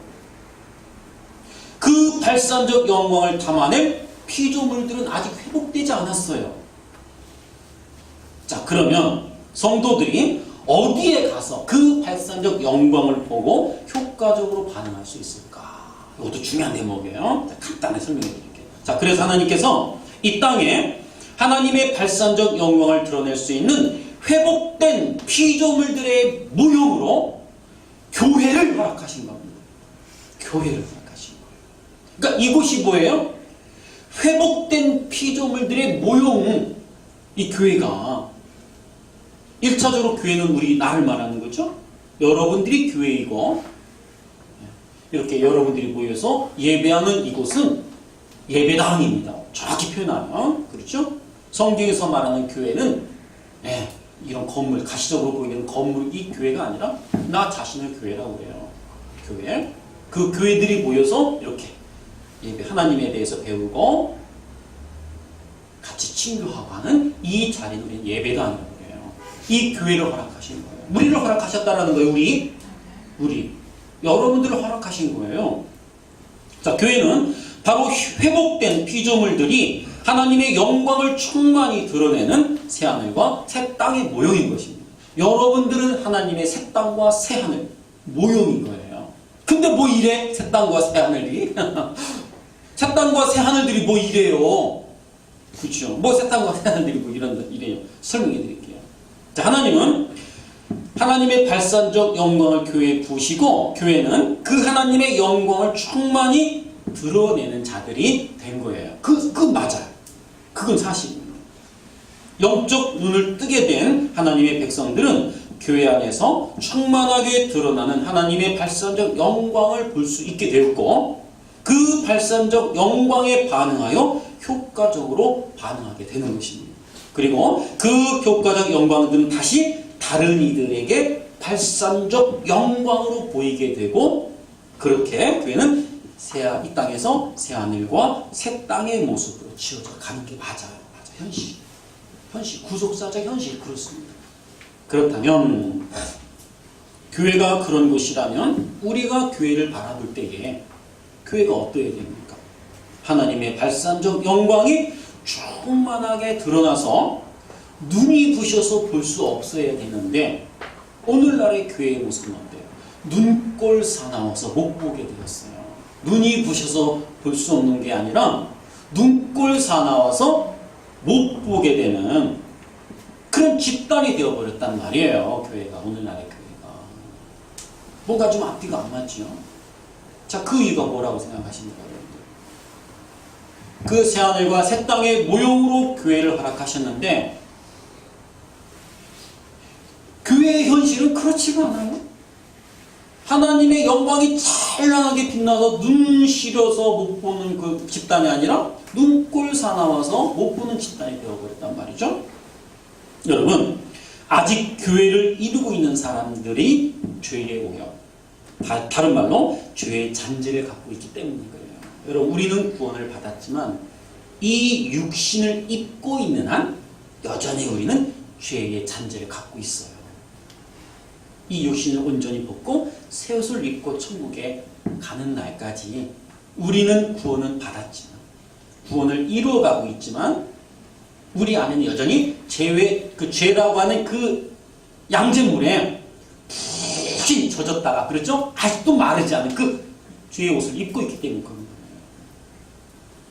그 발산적 영광을 담아낼 피조물들은 아직 회복되지 않았어요. 자, 그러면 성도들이 어디에 가서 그 발산적 영광을 보고 효과적으로 반응할 수 있을까? 이것도 중요한 대목이에요. 간단히 설명해 드릴게요. 자, 그래서 하나님께서 이 땅에 하나님의 발산적 영광을 드러낼 수 있는 회복된 피조물들의 모형으로 교회를 허락하신 겁니다. 교회를 허락하신 거예요. 그러니까 이곳이 뭐예요? 회복된 피조물들의 모형, 이 교회가 1차적으로 교회는 우리 나를 말하는 거죠. 여러분들이 교회이고 이렇게 여러분들이 모여서 예배하는 이곳은 예배당입니다. 정확히 표현하면 그렇죠. 성경에서 말하는 교회는 이런 건물, 가시적으로 보이는 건물, 이 교회가 아니라 나 자신을 교회라고 그래요. 교회. 그 교회들이 모여서 이렇게 예배, 하나님에 대해서 배우고 같이 친교하고 하는 이 자리는 우리 예배당이라고 그래요. 이 교회를 허락하신 거예요. 우리를 허락하셨다라는 거예요. 우리. 여러분들을 허락하신 거예요. 자, 교회는 바로 회복된 피조물들이 하나님의 영광을 충만히 드러내는 새하늘과 새 땅의 모형인 것입니다. 여러분들은 하나님의 새 땅과 새 하늘 모형인 거예요. 근데 뭐 이래? 새 땅과 새 하늘이? 새 땅과 새 하늘들이 뭐 이래요? 그렇죠? 뭐 새 땅과 새 하늘들이 뭐 이래요? 설명해 드릴게요. 자, 하나님은 하나님의 발산적 영광을 교회에 부으시고 교회는 그 하나님의 영광을 충만히 드러내는 자들이 된 거예요. 그건 맞아요. 그건 사실입니다. 영적 눈을 뜨게 된 하나님의 백성들은 교회 안에서 충만하게 드러나는 하나님의 발산적 영광을 볼 수 있게 되었고 그 발산적 영광에 반응하여 효과적으로 반응하게 되는 것입니다. 그리고 그 효과적 영광들은 다시 다른 이들에게 발산적 영광으로 보이게 되고, 그렇게 교회는 이 땅에서 새 하늘과 새 땅의 모습으로 지어져 가는 게 맞아요. 현실. 구속사적 현실 그렇습니다. 그렇다면 교회가 그런 곳이라면 우리가 교회를 바라볼 때에 교회가 어떠해야 됩니까? 하나님의 발산적 영광이 충만하게 드러나서 눈이 부셔서 볼 수 없어야 되는데, 오늘날의 교회의 모습은 어때요? 눈꼴 사나워서 못 보게 되었어요. 눈이 부셔서 볼 수 없는 게 아니라 눈꼴 사나워서 못 보게 되는 그런 집단이 되어버렸단 말이에요. 교회가, 오늘날의 교회가. 뭔가 좀 앞뒤가 안 맞죠? 자, 그 이유가 뭐라고 생각하십니까, 여러분들? 그 새하늘과 새 땅의 모형으로 교회를 허락하셨는데, 교회의 현실은 그렇지가 않아요. 하나님의 영광이 찬란하게 빛나서 눈 시려서 못 보는 그 집단이 아니라 눈꼴 사나워서 못 보는 집단이 되어버렸단 말이죠. 여러분, 아직 교회를 이루고 있는 사람들이 죄의 오염, 다른 말로 죄의 잔재를 갖고 있기 때문인 거예요. 여러분, 우리는 구원을 받았지만 이 육신을 입고 있는 한 여전히 우리는 죄의 잔재를 갖고 있어요. 이 육신을 온전히 벗고 새 옷을 입고 천국에 가는 날까지 우리는 구원은 받았지만, 구원을 이루어가고 있지만, 우리 안에는 여전히 죄라고 하는 그 양잿물에 푹신 젖었다가, 그렇죠? 아직도 마르지 않은 그 죄의 옷을 입고 있기 때문에 그런 거예요.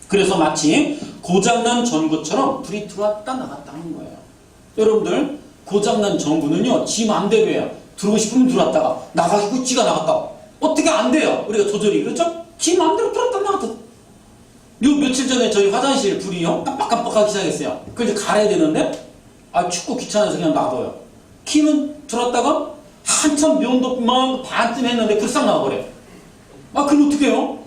그래서 마치 고장난 전구처럼 불이 들어왔다 나갔다 하는 거예요. 여러분들, 고장난 전구는요, 지 마음대로 해요. 들어오고 싶으면 들어왔다가 나가고 싶으면 지가 나갔다가. 어떻게 안 돼요? 우리가 조절이. 그렇죠? 지 마음대로 들어왔다 나갔다. 요 며칠 전에 저희 화장실 불이요, 깜빡깜빡하기 시작했어요. 그래서 갈아야 되는데, 춥고 귀찮아서 그냥 놔둬요. 키는 들어왔다가 한참 면도만 반쯤 했는데 불싹 나와버려요. 그럼 어떻게 해요?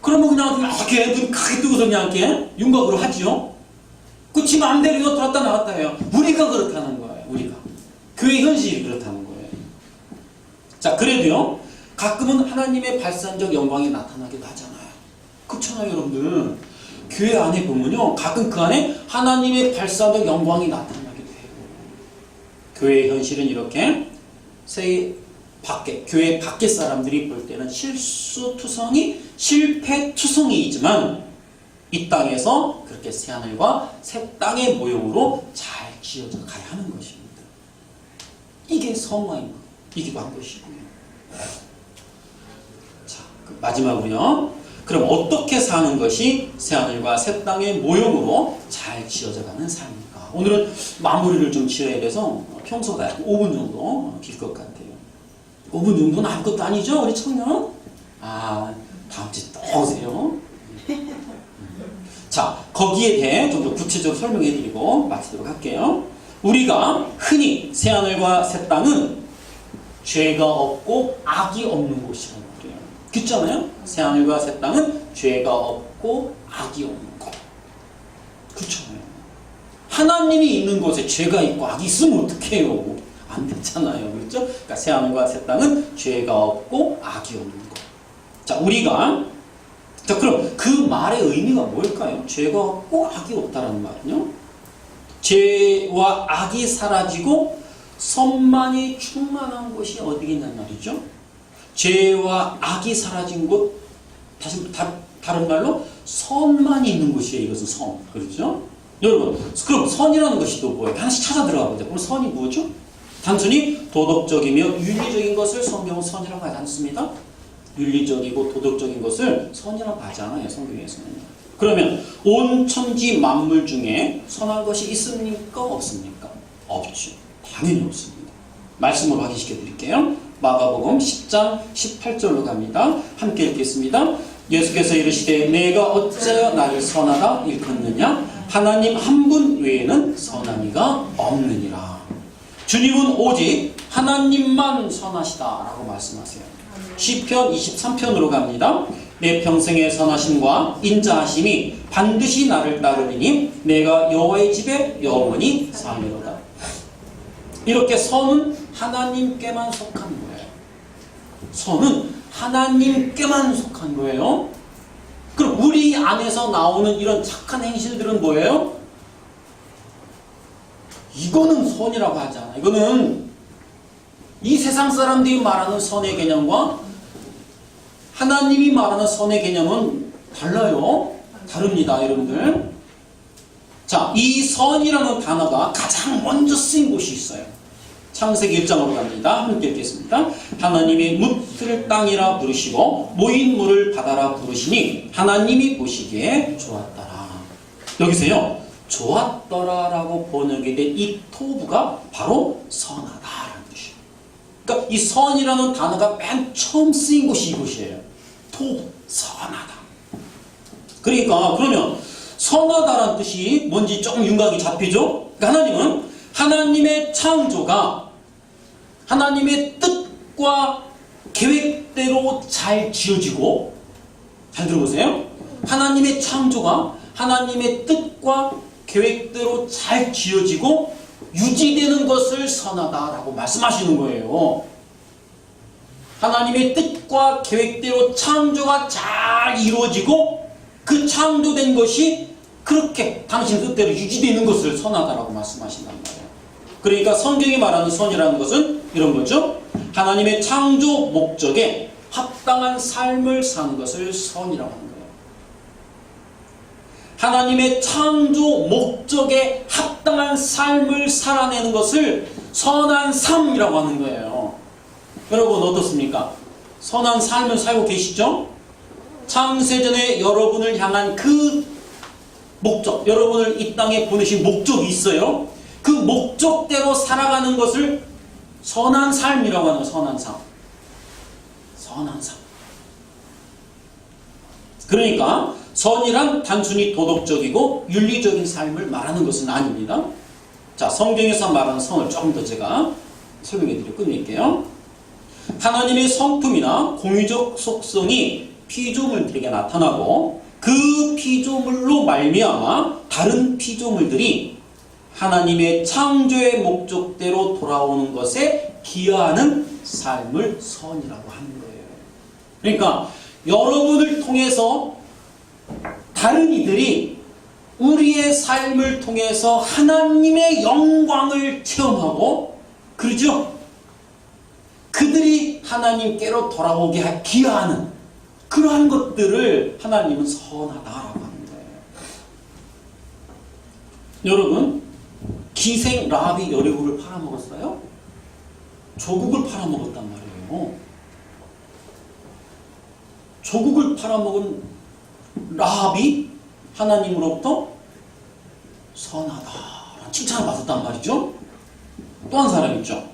그러면 그냥 이렇게 눈 크게 뜨고서 그냥 이렇게 윤곽으로 하지요. 그 지 마음대로 들어왔다 나갔다 해요. 우리가 그렇다는 거예요. 우리가. 교회 현실이 그렇다는 거예요. 자, 그래도요, 가끔은 하나님의 발산적 영광이 나타나기도 하잖아요. 그렇잖아요, 여러분들. 교회 안에 보면요, 가끔 그 안에 하나님의 발산적 영광이 나타나기도 해요. 교회의 현실은 이렇게 교회 밖에 사람들이 볼 때는 실수투성이, 실패투성이이지만 이 땅에서 그렇게 새하늘과 새 땅의 모형으로 잘 지어져 가야 하는 것입니다. 이게 성화인 이기도 한 것이고요. 자, 마지막으로요. 그럼 어떻게 사는 것이 새하늘과 새 땅의 모형으로 잘 지어져가는 삶입니까? 오늘은 마무리를 좀 지어야 돼서 평소보다 5분 정도 길 것 같아요. 5분 정도는 아무것도 아니죠, 우리 청년? 다음 주에 또 오세요. 자, 거기에 대해 좀 더 구체적으로 설명해드리고 마치도록 할게요. 우리가 흔히 새하늘과 새 땅은 죄가 없고 악이 없는 곳이라고 그래요. 그렇잖아요? 새하늘과 새 땅은 죄가 없고 악이 없는 곳. 그렇잖아요. 하나님이 있는 곳에 죄가 있고 악이 있으면 어떡해요? 안 됐잖아요. 그렇죠? 그러니까 새하늘과 새 땅은 죄가 없고 악이 없는 곳. 자, 그럼 그 말의 의미가 뭘까요? 죄가 없고 악이 없다라는 말은요? 죄와 악이 사라지고 선만이 충만한 곳이 어디겠냐는 말이죠. 죄와 악이 사라진 곳, 다른 말로 선만이 있는 곳이에요. 이것은 선. 그렇죠? 여러분, 그럼 선이라는 것이 또 뭐예요? 하나씩 찾아 들어가 보자. 그럼 선이 뭐죠? 단순히 도덕적이며 윤리적인 것을 성경은 선이라고 하지 않습니다. 윤리적이고 도덕적인 것을 선이라고 하지 않아요. 성경에서는. 그러면 온 천지 만물 중에 선한 것이 있습니까? 없습니까? 없죠. 당연히 없습니다. 말씀으로 확인시켜 드릴게요. 마가복음 10장 18절로 갑니다. 함께 읽겠습니다. 예수께서 이르시되 내가 어찌하여 나를 선하다 일컫느냐? 하나님 한 분 외에는 선한 이가 없느니라. 주님은 오직 하나님만 선하시다 라고 말씀하세요. 시편 23편으로 갑니다. 내 평생의 선하심과 인자하심이 반드시 나를 따르리니 내가 여호와의 집에 영원히 살리로다. 이렇게 선은 하나님께만 속한 거예요. 선은 하나님께만 속한 거예요. 그럼 우리 안에서 나오는 이런 착한 행실들은 뭐예요? 이거는 선이라고 하지 않아. 이거는 이 세상 사람들이 말하는 선의 개념과 하나님이 말하는 선의 개념은 달라요. 다릅니다, 여러분들. 자, 이 선이라는 단어가 가장 먼저 쓰인 곳이 있어요. 창세기 1장으로 갑니다. 함께 읽겠습니다. 하나님이 묻을 땅이라 부르시고 모인 물을 바다라 부르시니 하나님이 보시기에 좋았더라. 여기서요, 좋았더라라고 번역이 된 이 토부가 바로 선하다라는 뜻이에요. 그러니까 이 선이라는 단어가 맨 처음 쓰인 곳이 이곳이에요. 토부, 선하다. 그러니까 그러면 선하다라는 뜻이 뭔지 조금 윤곽이 잡히죠? 그러니까 하나님은 하나님의 창조가 하나님의 뜻과 계획대로 잘 지어지고, 잘 들어보세요. 하나님의 창조가 하나님의 뜻과 계획대로 잘 지어지고 유지되는 것을 선하다라고 말씀하시는 거예요. 하나님의 뜻과 계획대로 창조가 잘 이루어지고 그 창조된 것이 그렇게 당신 뜻대로 유지되는 것을 선하다라고 말씀하신단 말이에요. 그러니까 성경이 말하는 선이라는 것은 이런 거죠. 하나님의 창조 목적에 합당한 삶을 사는 것을 선이라고 하는 거예요. 하나님의 창조 목적에 합당한 삶을 살아내는 것을 선한 삶이라고 하는 거예요. 여러분 어떻습니까? 선한 삶을 살고 계시죠? 창세전에 여러분을 향한 그 목적, 여러분을 이 땅에 보내신 목적이 있어요. 그 목적대로 살아가는 것을 선한 삶이라고 하는 거예요. 선한 삶. 선한 삶. 그러니까 선이란 단순히 도덕적이고 윤리적인 삶을 말하는 것은 아닙니다. 자, 성경에서 말하는 선을 조금 더 제가 설명해 드리고 끝낼게요. 하나님의 성품이나 공유적 속성이 피조물들에게 나타나고 그 피조물로 말미암아 다른 피조물들이 하나님의 창조의 목적대로 돌아오는 것에 기여하는 삶을 선이라고 하는 거예요. 그러니까 여러분을 통해서 다른 이들이 우리의 삶을 통해서 하나님의 영광을 체험하고, 그러죠? 그들이 하나님께로 돌아오게 기여하는 그러한 것들을 하나님은 선하다라고 하는 거예요. 여러분, 기생 라합이 여리고를 팔아먹었어요? 조국을 팔아먹었단 말이에요. 조국을 팔아먹은 라합이 하나님으로부터 선하다라는 칭찬을 받았단 말이죠. 또 한 사람 있죠.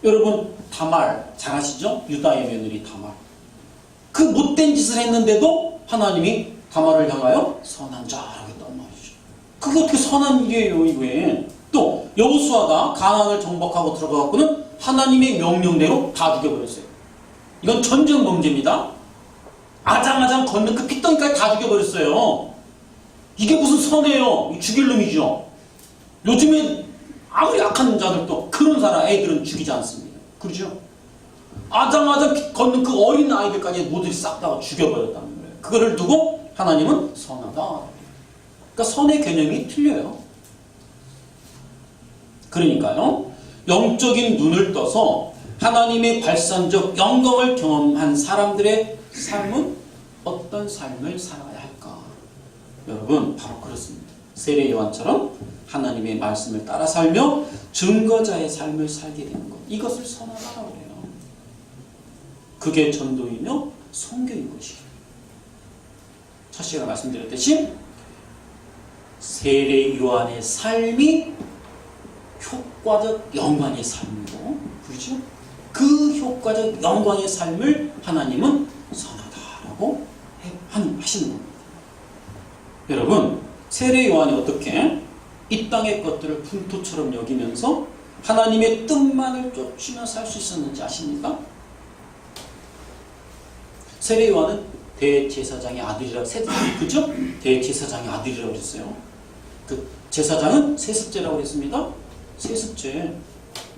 여러분 다말 잘 아시죠? 유다의 며느리 다말. 그 못된 짓을 했는데도 하나님이 다말을 향하여 선한 자라고 했단 말이죠. 그게 어떻게 선한 일이에요, 이게. 또 여호수아가 가나안을 정복하고 들어가고는 하나님의 명령대로 다 죽여버렸어요. 이건 전쟁 범죄입니다. 아장아장 걷는 그 핏덩이까지 다 죽여버렸어요. 이게 무슨 선해요? 죽일 놈이죠. 요즘에 아무리 악한 자들도 그런 사람 애들은 죽이지 않습니다. 그렇죠? 아장아장 걷는 그 어린 아이들까지 모두 싹 다 죽여버렸다는 거예요. 그거를 두고 하나님은 선하다. 그러니까 선의 개념이 틀려요. 그러니까요, 영적인 눈을 떠서 하나님의 발산적 영광을 경험한 사람들의 삶은 어떤 삶을 살아야 할까? 여러분, 바로 그렇습니다. 세례 요한처럼 하나님의 말씀을 따라 살며 증거자의 삶을 살게 되는 것, 이것을 선하다고 해요. 그게 전도이며 선교인 것이에요. 첫 시간에 말씀드렸듯이 세례 요한의 삶이 효과적 영광의 삶이고, 그렇죠? 그 효과적 영광의 삶을 하나님은 선하다라고 하시는 겁니다. 여러분, 세례 요한이 어떻게 이 땅의 것들을 분토처럼 여기면서 하나님의 뜻만을 쫓으며 살 수 있었는지 아십니까? 세례 요한은 대제사장의 아들이라고, 그죠? 대제사장의 아들이라고 그랬어요. 그 제사장은 세습제라고 그랬습니다. 세습제.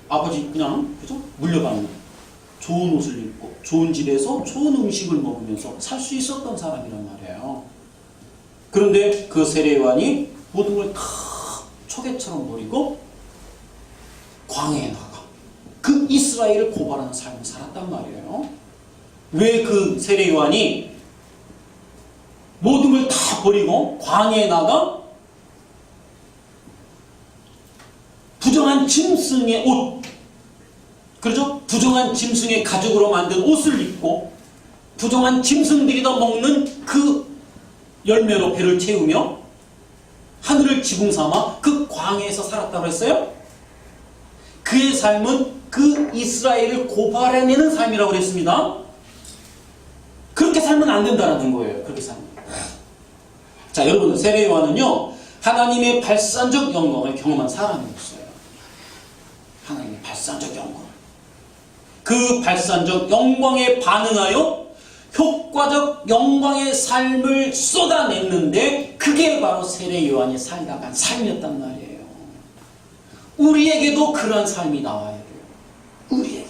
아버지 그냥, 그죠? 물려받는. 좋은 옷을 입고 좋은 집에서 좋은 음식을 먹으면서 살 수 있었던 사람이란 말이에요. 그런데 그 세례요한이 모든 걸 다 초계처럼 버리고 광야에 나가 그 이스라엘을 고발하는 삶을 살았단 말이에요. 왜 그 세례요한이 모든 걸 다 버리고 광야에 나가 부정한 짐승의 옷, 그렇죠? 부정한 짐승의 가죽으로 만든 옷을 입고 부정한 짐승들이 더 먹는 그 열매로 배를 채우며 하늘을 지붕 삼아 그 광야에서 살았다고 했어요? 그의 삶은 그 이스라엘을 고발해내는 삶이라고 그랬습니다. 그렇게 살면 안 된다는 거예요. 그렇게 살면. 자, 여러분, 세례요한은요, 하나님의 발산적 영광을 경험한 사람이었어요. 하나님의 발산적 영광. 그 발산적 영광에 반응하여 효과적 영광의 삶을 쏟아냈는데 그게 바로 세례요한이 살다간 삶이었단 말이에요. 우리에게도 그런 삶이 나와야 돼요. 우리에게도.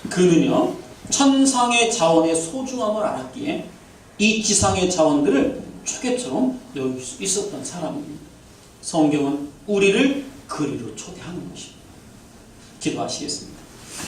그는요, 천상의 자원의 소중함을 알았기에 이 지상의 자원들을 초계처럼 여길 수 있었던 사람입니다. 성경은 우리를 그리로 초대하는 것입니다. 기도하시겠습니다.